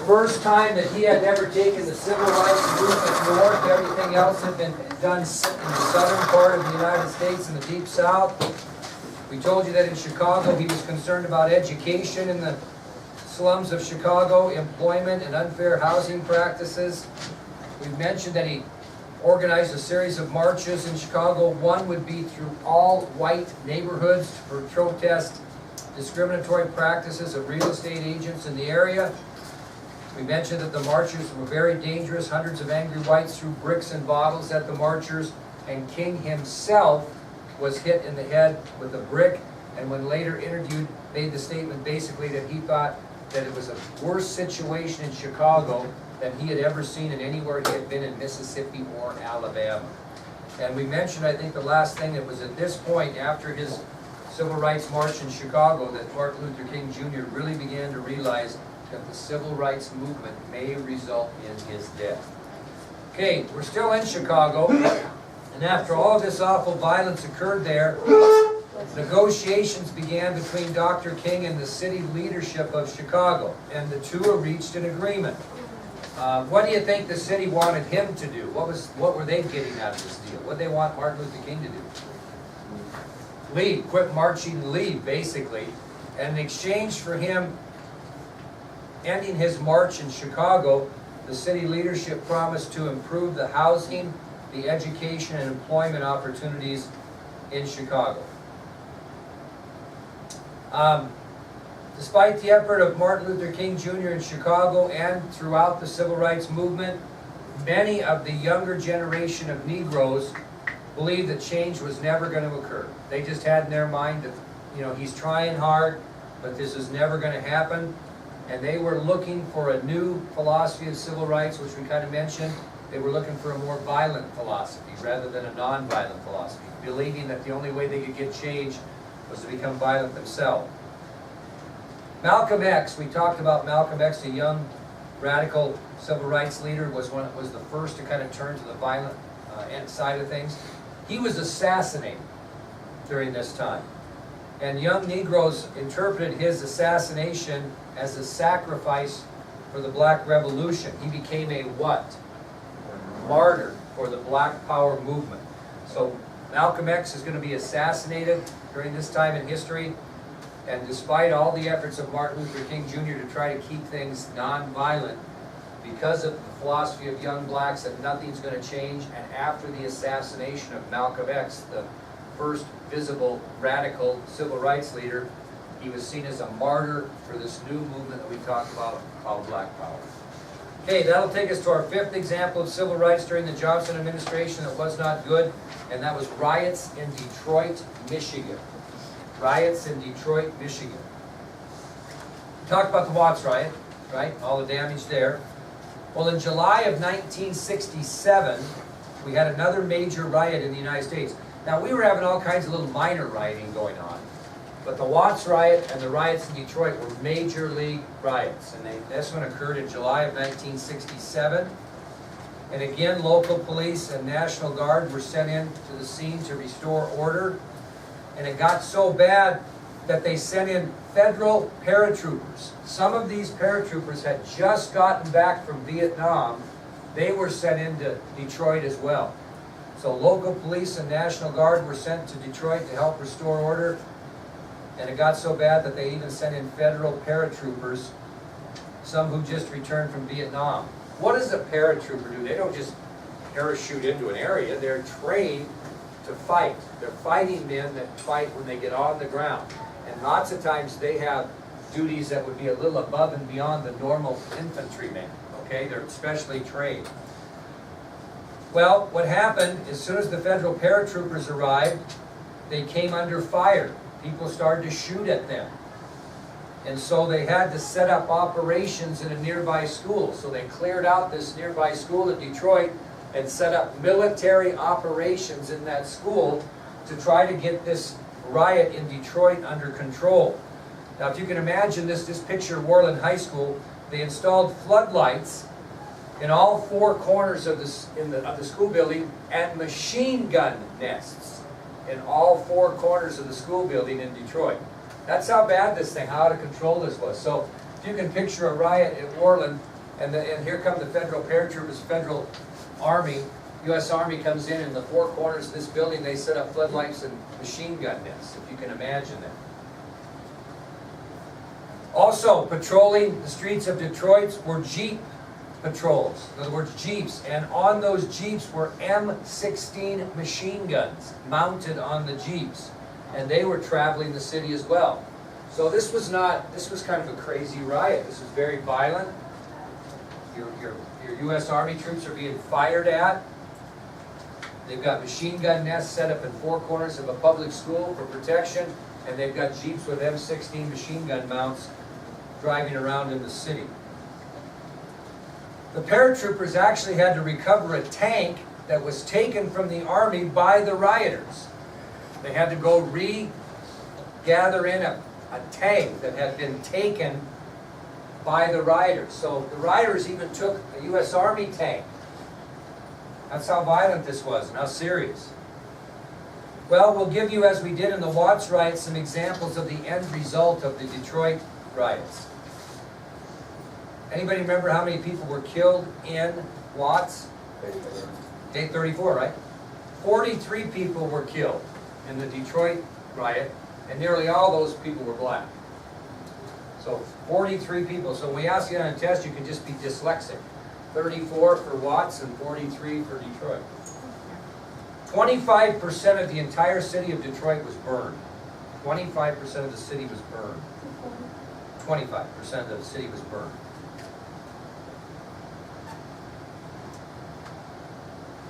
first time that he had ever taken the civil rights movement north. Everything else had been done in the southern part of the United States in the Deep South. We told you that in Chicago he was concerned about education in the slums of Chicago, employment and unfair housing practices. We've mentioned that he organized a series of marches in Chicago. One would be through all white neighborhoods to protest discriminatory practices of real estate agents in the area. We mentioned that the marchers were very dangerous. Hundreds of angry whites threw bricks and bottles at the marchers, and King himself was hit in the head with a brick, and when later interviewed, made the statement basically that he thought that it was a worse situation in Chicago than he had ever seen in anywhere he had been in Mississippi or Alabama. And we mentioned, I think the last thing, it was at this point after his Civil Rights March in Chicago that Martin Luther King Jr. really began to realize that the Civil Rights Movement may result in his death. Okay, we're still in Chicago, and after all this awful violence occurred there, negotiations began between Dr. King and the city leadership of Chicago, and the two reached an agreement. What do you think the city wanted him to do? What were they getting out of this deal? What did they want Martin Luther King to do? Leave, quit marching and leave, basically. And in exchange for him ending his march in Chicago, the city leadership promised to improve the housing, the education, and employment opportunities in Chicago. Despite the effort of Martin Luther King Jr. in Chicago and throughout the Civil Rights Movement, many of the younger generation of Negroes believed that change was never going to occur. They just had in their mind that, he's trying hard, but this is never going to happen. And they were looking for a new philosophy of civil rights, which we kind of mentioned. They were looking for a more violent philosophy rather than a non-violent philosophy, believing that the only way they could get change was to become violent themselves. Malcolm X, we talked about Malcolm X, a young radical civil rights leader, was the first to kind of turn to the violent side of things. He was assassinated during this time. And young Negroes interpreted his assassination as a sacrifice for the Black Revolution. He became a what? Martyr for the Black Power movement. So Malcolm X is going to be assassinated during this time in history. And despite all the efforts of Martin Luther King Jr. to try to keep things non-violent, because of the philosophy of young blacks that nothing's going to change, and after the assassination of Malcolm X, the first visible radical civil rights leader, he was seen as a martyr for this new movement that we talked about called Black Power. Okay, that'll take us to our fifth example of civil rights during the Johnson administration that was not good, and that was riots in Detroit, Michigan. Riots in Detroit, Michigan. We talked about the Watts riot, right? All the damage there. Well, in July of 1967, we had another major riot in the United States. Now, we were having all kinds of little minor rioting going on, but the Watts riot and the riots in Detroit were major league riots, and this one occurred in July of 1967. And again, local police and National Guard were sent in to the scene to restore order. And it got so bad that they sent in federal paratroopers. Some of these paratroopers had just gotten back from Vietnam. They were sent into Detroit as well. So local police and National Guard were sent to Detroit to help restore order. And it got so bad that they even sent in federal paratroopers, some who just returned from Vietnam. What does a paratrooper do? They don't just parachute into an area. They're trained to fight. They're fighting men that fight when they get on the ground. And lots of times they have duties that would be a little above and beyond the normal infantrymen. Okay, they're specially trained. Well, what happened, as soon as the federal paratroopers arrived, they came under fire. People started to shoot at them. And so they had to set up operations in a nearby school. So they cleared out this nearby school in Detroit and set up military operations in that school to try to get this riot in Detroit under control. Now, if you can imagine this, just picture Worland High School. They installed floodlights in all four corners of the school building and machine gun nests in all four corners of the school building in Detroit. That's how bad this thing, how out of control this was. So if you can picture a riot at Worland, And here come the federal paratroopers, federal army, U.S. Army comes in the four corners of this building, they set up floodlights and machine gun nests, if you can imagine that. Also, patrolling the streets of Detroit were Jeep patrols, in other words, Jeeps, and on those Jeeps were M16 machine guns mounted on the Jeeps, and they were traveling the city as well. So this was kind of a crazy riot. This was very violent. Your U.S. Army troops are being fired at. They've got machine gun nests set up in four corners of a public school for protection, and they've got Jeeps with M16 machine gun mounts driving around in the city. The paratroopers actually had to recover a tank that was taken from the Army by the rioters. They had to go regather in a tank that had been taken by the rioters. So the rioters even took a U.S. Army tank. That's how violent this was and how serious. Well, we'll give you, as we did in the Watts riots, some examples of the end result of the Detroit riots. Anybody remember how many people were killed in Watts? Day 34, right? 43 people were killed in the Detroit riot, and nearly all those people were black. So 43 people. So when we ask you on a test, you can just be dyslexic. 34 for Watts and 43 for Detroit. 25% of the entire city of Detroit was burned. 25% of the city was burned. 25% of the city was burned.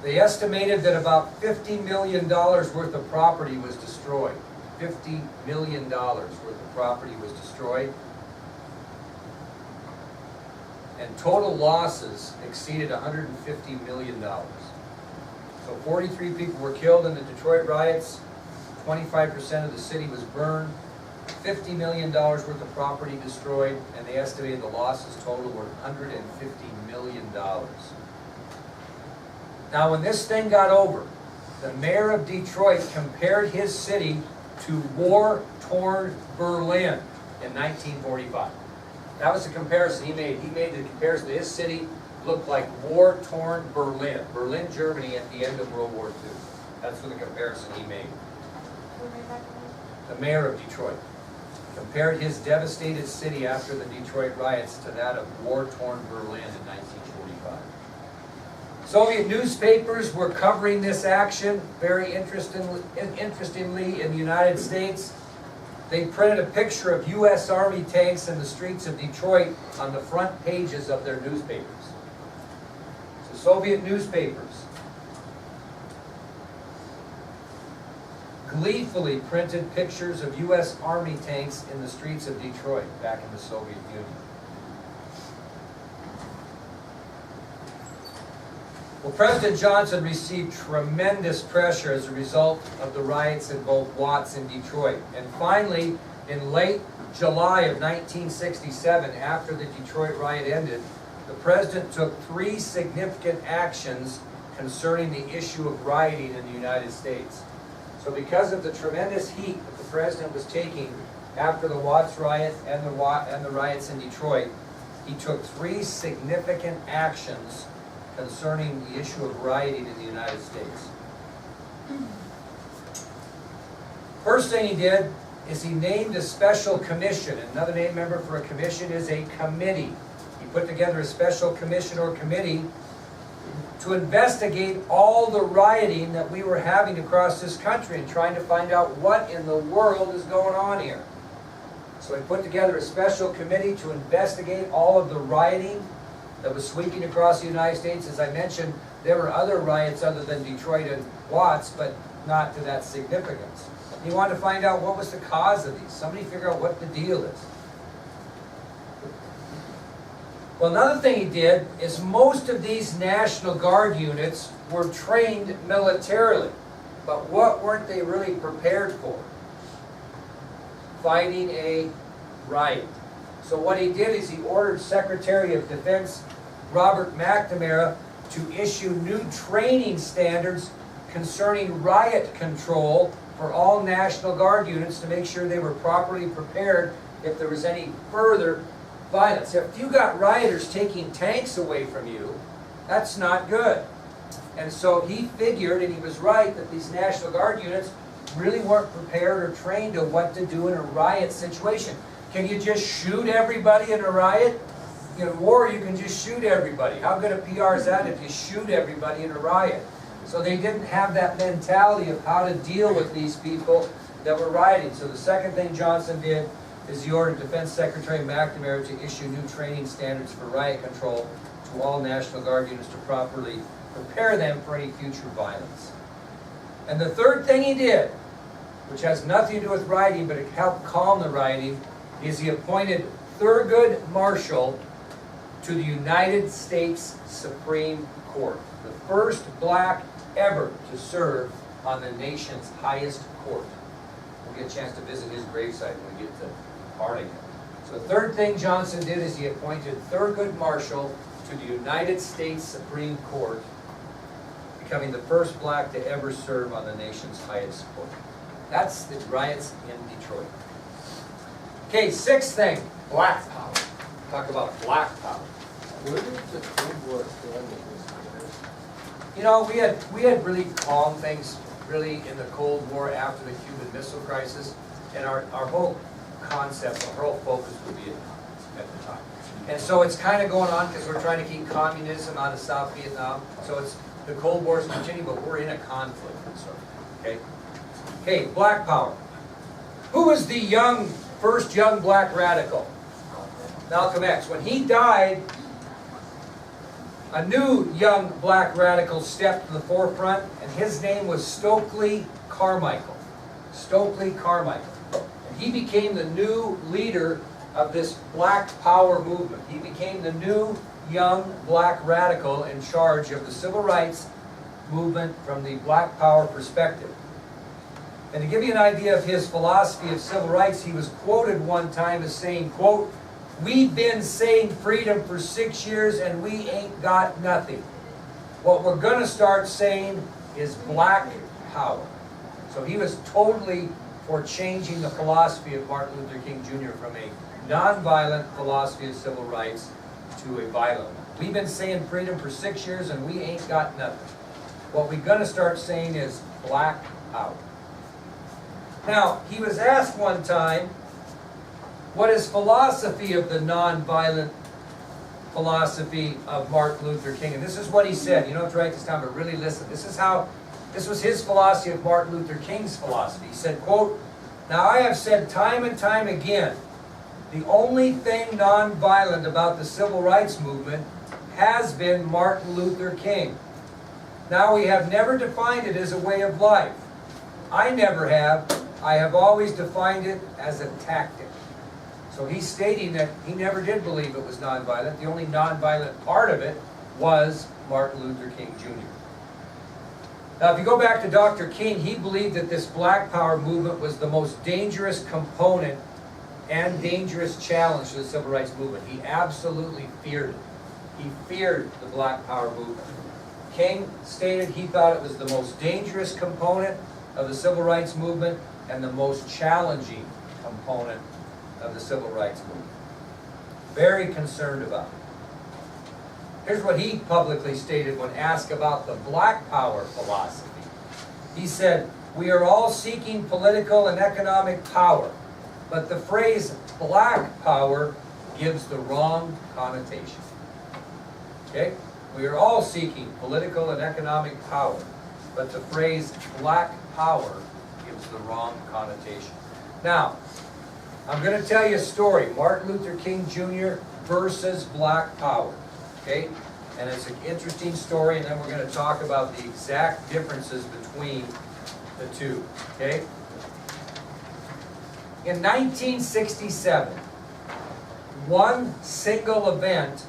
They estimated that about $50 million worth of property was destroyed. $50 million worth of property was destroyed. And total losses exceeded $150 million. So 43 people were killed in the Detroit riots, 25% of the city was burned, $50 million worth of property destroyed, and they estimated the losses total were $150 million. Now when this thing got over, the mayor of Detroit compared his city to war-torn Berlin in 1945. That was the comparison he made. He made the comparison that his city looked like war-torn Berlin. Berlin, Germany at the end of World War II. That's the comparison he made. The mayor of Detroit compared his devastated city after the Detroit riots to that of war-torn Berlin in 1945. Soviet newspapers were covering this action very interestingly in the United States. They printed a picture of U.S. Army tanks in the streets of Detroit on the front pages of their newspapers. So Soviet newspapers gleefully printed pictures of U.S. Army tanks in the streets of Detroit back in the Soviet Union. Well, President Johnson received tremendous pressure as a result of the riots in both Watts and Detroit. And finally, in late July of 1967, after the Detroit riot ended, the president took 3 significant actions concerning the issue of rioting in the United States. So because of the tremendous heat that the president was taking after the Watts riot and the riots in Detroit, he took 3 significant actions concerning the issue of rioting in the United States. First thing he did is he named a special commission. Another name, remember, for a commission is a committee. He put together a special commission or committee to investigate all the rioting that we were having across this country and trying to find out what in the world is going on here. So he put together a special committee to investigate all of the rioting that was sweeping across the United States. As I mentioned, there were other riots other than Detroit and Watts, but not to that significance. He wanted to find out what was the cause of these. Somebody figure out what the deal is. Well, another thing he did is most of these National Guard units were trained militarily. But what weren't they really prepared for? Fighting a riot. So what he did is he ordered Secretary of Defense Robert McNamara to issue new training standards concerning riot control for all National Guard units to make sure they were properly prepared if there was any further violence. If you got rioters taking tanks away from you, that's not good. And so he figured, and he was right, that these National Guard units really weren't prepared or trained on what to do in a riot situation. Can you just shoot everybody in a riot? In a war, you can just shoot everybody. How good a PR is that if you shoot everybody in a riot? So they didn't have that mentality of how to deal with these people that were rioting. So the second thing Johnson did is he ordered Defense Secretary McNamara to issue new training standards for riot control to all National Guard units to properly prepare them for any future violence. And the third thing he did, which has nothing to do with rioting, but it helped calm the rioting, is he appointed Thurgood Marshall to the United States Supreme Court, the first black ever to serve on the nation's highest court. We'll get a chance to visit his gravesite when we get to Arlington. So the third thing Johnson did is he appointed Thurgood Marshall to the United States Supreme Court, becoming the first black to ever serve on the nation's highest court. That's the riots in Detroit. Okay, sixth thing, black power. Talk about black power. Where did the Cold War stand in this? You know, we had really calm things really in the Cold War after the Cuban Missile Crisis, and our whole concept, our whole focus was Vietnam at the time. And so it's kind of going on because we're trying to keep communism out of South Vietnam. So it's the Cold War is continuing, but we're in a conflict. So, okay. Okay, black power. Who was the first young black radical? Malcolm X. When he died, a new young black radical stepped to the forefront, and his name was Stokely Carmichael. Stokely Carmichael. And he became the new leader of this black power movement. He became the new young black radical in charge of the civil rights movement from the black power perspective. And to give you an idea of his philosophy of civil rights, he was quoted one time as saying, quote, "We've been saying freedom for 6 years and we ain't got nothing. What we're going to start saying is black power." So he was totally for changing the philosophy of Martin Luther King Jr. from a nonviolent philosophy of civil rights to a violent one. We've been saying freedom for 6 years and we ain't got nothing. What we're going to start saying is black power. Now, he was asked one time what his philosophy of the nonviolent philosophy of Martin Luther King. And this is what he said. You don't have to write this down, but really listen. This was his philosophy of Martin Luther King's philosophy. He said, quote, "Now I have said time and time again, the only thing nonviolent about the civil rights movement has been Martin Luther King. Now we have never defined it as a way of life. I never have. I have always defined it as a tactic." So he's stating that he never did believe it was nonviolent. The only nonviolent part of it was Martin Luther King Jr. Now, if you go back to Dr. King, he believed that this black power movement was the most dangerous component and dangerous challenge to the civil rights movement. He absolutely feared it. He feared the black power movement. King stated he thought it was the most dangerous component of the civil rights movement and the most challenging component of the civil rights movement. Very concerned about it. Here's what he publicly stated when asked about the black power philosophy. He said, "We are all seeking political and economic power, but the phrase black power gives the wrong connotation." Okay? We are all seeking political and economic power, but the phrase black power gives the wrong connotation. Now, I'm going to tell you a story, Martin Luther King Jr. versus black power, okay? And it's an interesting story, and then we're going to talk about the exact differences between the two, okay? In 1967, one single event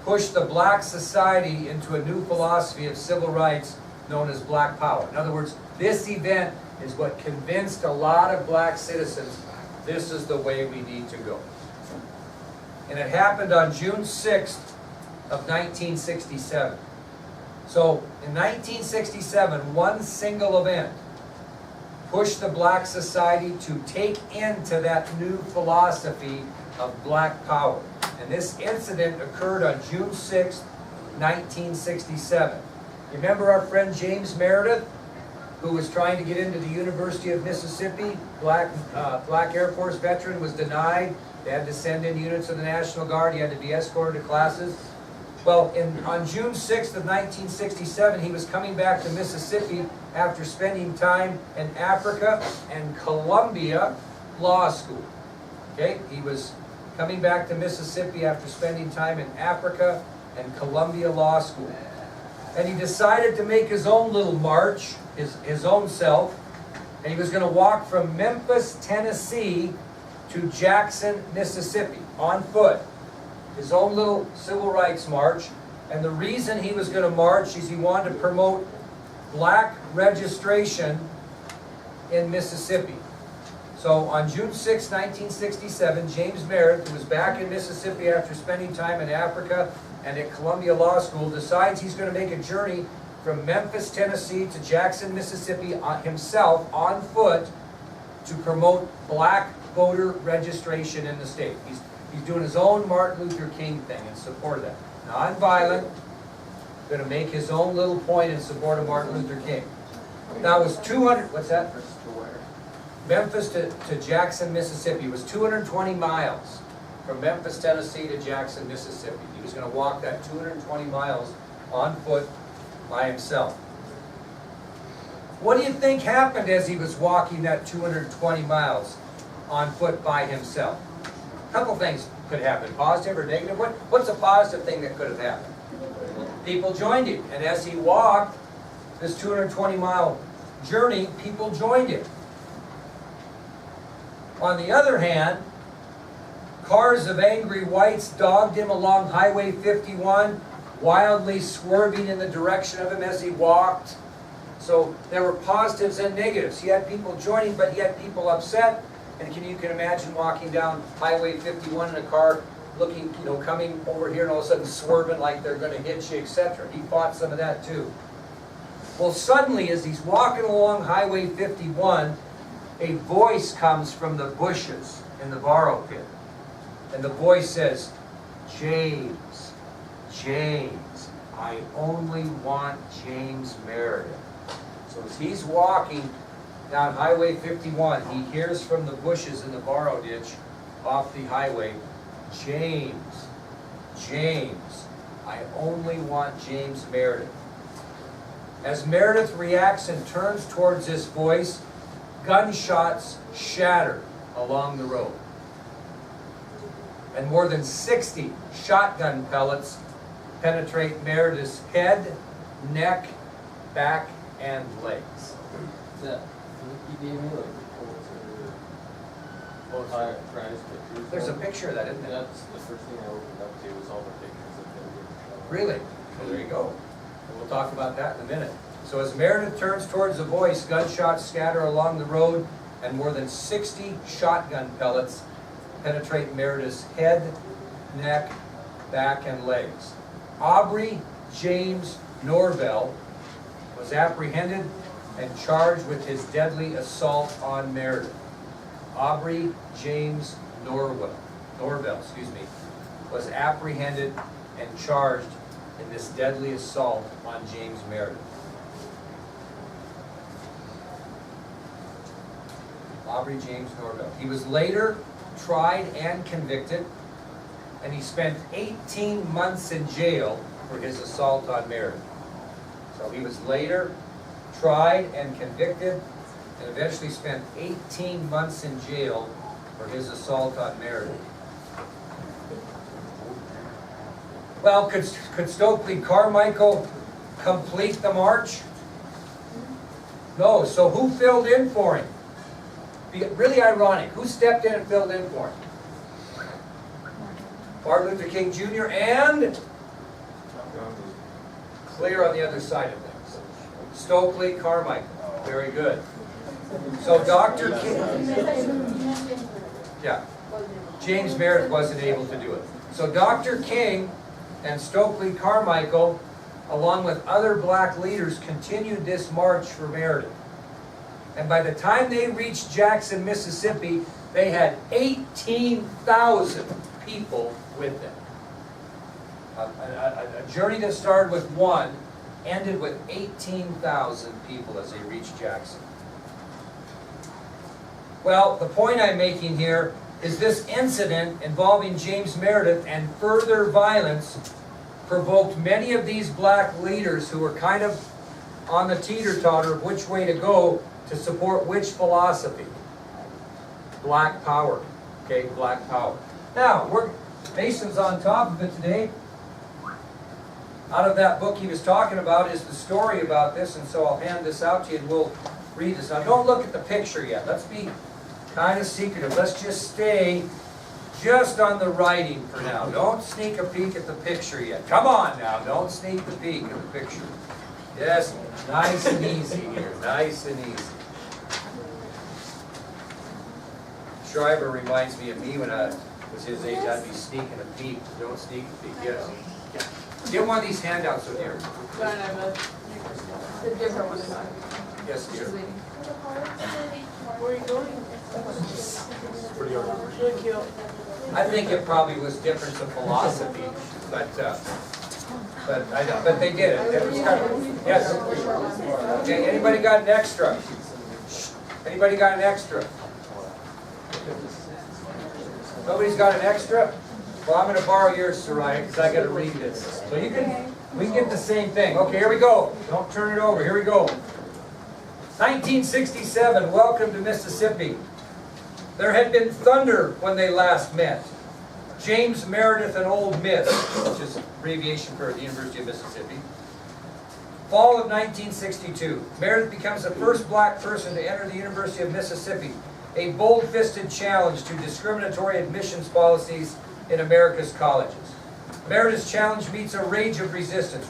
pushed the black society into a new philosophy of civil rights known as black power. In other words, this event is what convinced a lot of black citizens this is the way we need to go. And it happened on June 6th of 1967. So in 1967, one single event pushed the black society to take into that new philosophy of black power. And this incident occurred on June 6, 1967. You remember our friend James Meredith, who was trying to get into the University of Mississippi? Black Air Force veteran, was denied. They had to send in units of the National Guard. He had to be escorted to classes. Well, on June 6th of 1967, he was coming back to Mississippi after spending time in Africa and Columbia Law School. Okay, he was coming back to Mississippi after spending time in Africa and Columbia Law School. And he decided to make his own little march, his own self, and he was going to walk from Memphis, Tennessee to Jackson, Mississippi, on foot. His own little civil rights march. And the reason he was going to march is he wanted to promote black registration in Mississippi. So on June 6, 1967, James Meredith, who was back in Mississippi after spending time in Africa and at Columbia Law School, decides he's going to make a journey from Memphis, Tennessee to Jackson, Mississippi himself on foot to promote black voter registration in the state. He's doing his own Martin Luther King thing in support of that. Non-violent, going to make his own little point in support of Martin Luther King. Now it was 200, what's that? Memphis to Jackson, Mississippi was 220 miles from Memphis, Tennessee to Jackson, Mississippi. He was going to walk that 220 miles on foot by himself. What do you think happened as he was walking that 220 miles on foot by himself? A couple things could happen, positive or negative. What's a positive thing that could have happened? People joined him, and as he walked this 220-mile journey, people joined him. On the other hand, cars of angry whites dogged him along Highway 51, wildly swerving in the direction of him as he walked. So there were positives and negatives. He had people joining, but he had people upset. And you can imagine walking down Highway 51 in a car, looking, coming over here and all of a sudden swerving like they're going to hit you, etc. He fought some of that too. Well, suddenly, as he's walking along Highway 51, a voice comes from the bushes in the borrow pit. And the voice says, James, James, I only want James Meredith. So as he's walking down Highway 51, he hears from the bushes in the borrow ditch off the highway, James, James, I only want James Meredith. As Meredith reacts and turns towards this voice, gunshots shatter along the road. And more than 60 shotgun pellets penetrate Meredith's head, neck, back, and legs. That he gave me like prize pictures. There's a picture of that, isn't there? That's the first thing I opened up to was all the pictures of him. Really? Well, there you go. And we'll talk about that in a minute. So as Meredith turns towards the voice, gunshots scatter along the road, and more than 60 shotgun pellets penetrate Meredith's head, neck, back, and legs. Aubrey James Norvell was apprehended and charged with his deadly assault on Meredith. Aubrey James Norvell, was apprehended and charged in this deadly assault on James Meredith. Aubrey James Norvell. He was later tried and convicted, and he spent 18 months in jail for his assault on Meredith. So he was later tried and convicted, and eventually spent 18 months in jail for his assault on Meredith. Well, could Stokely Carmichael complete the march? No, so who filled in for him? Really ironic, who stepped in and filled in for him? Martin Luther King Jr. and clear on the other side of things. Stokely Carmichael. Very good. So Dr. King, yeah, James Meredith wasn't able to do it. So Dr. King and Stokely Carmichael, along with other black leaders, continued this march for Meredith. And by the time they reached Jackson, Mississippi, they had 18,000 people with them. A journey that started with one ended with 18,000 people as they reached Jackson. Well, the point I'm making here is this incident involving James Meredith and further violence provoked many of these black leaders who were kind of on the teeter-totter of which way to go to support which philosophy. Black power. Okay, black power. Now, Mason's on top of it today. Out of that book he was talking about is the story about this, and so I'll hand this out to you and we'll read this. Now, don't look at the picture yet. Let's be kind of secretive. Let's just stay just on the writing for now. Don't sneak a peek at the picture yet. Come on now, don't sneak the peek at the picture. Yes, nice and easy here, nice and easy. Schreiber reminds me of me when I was his age. I'd be sneaking a peek. Don't sneak a peek, yes. Get one of these handouts with you. The different one. Yes, dear. Where are you going? Really cute. I think it probably was difference of philosophy, but they did it. It was kind of, yes. Okay, anybody got an extra? Anybody got an extra? Nobody's got an extra? Well, I'm going to borrow yours, Soraya, because I got to read this. So we can get the same thing. Okay, here we go. Don't turn it over. Here we go. 1967, welcome to Mississippi. There had been thunder when they last met. James Meredith and Old Miss, which is abbreviation for the University of Mississippi. Fall of 1962, Meredith becomes the first black person to enter the University of Mississippi, a bold-fisted challenge to discriminatory admissions policies in America's colleges. Meredith's challenge meets a rage of resistance.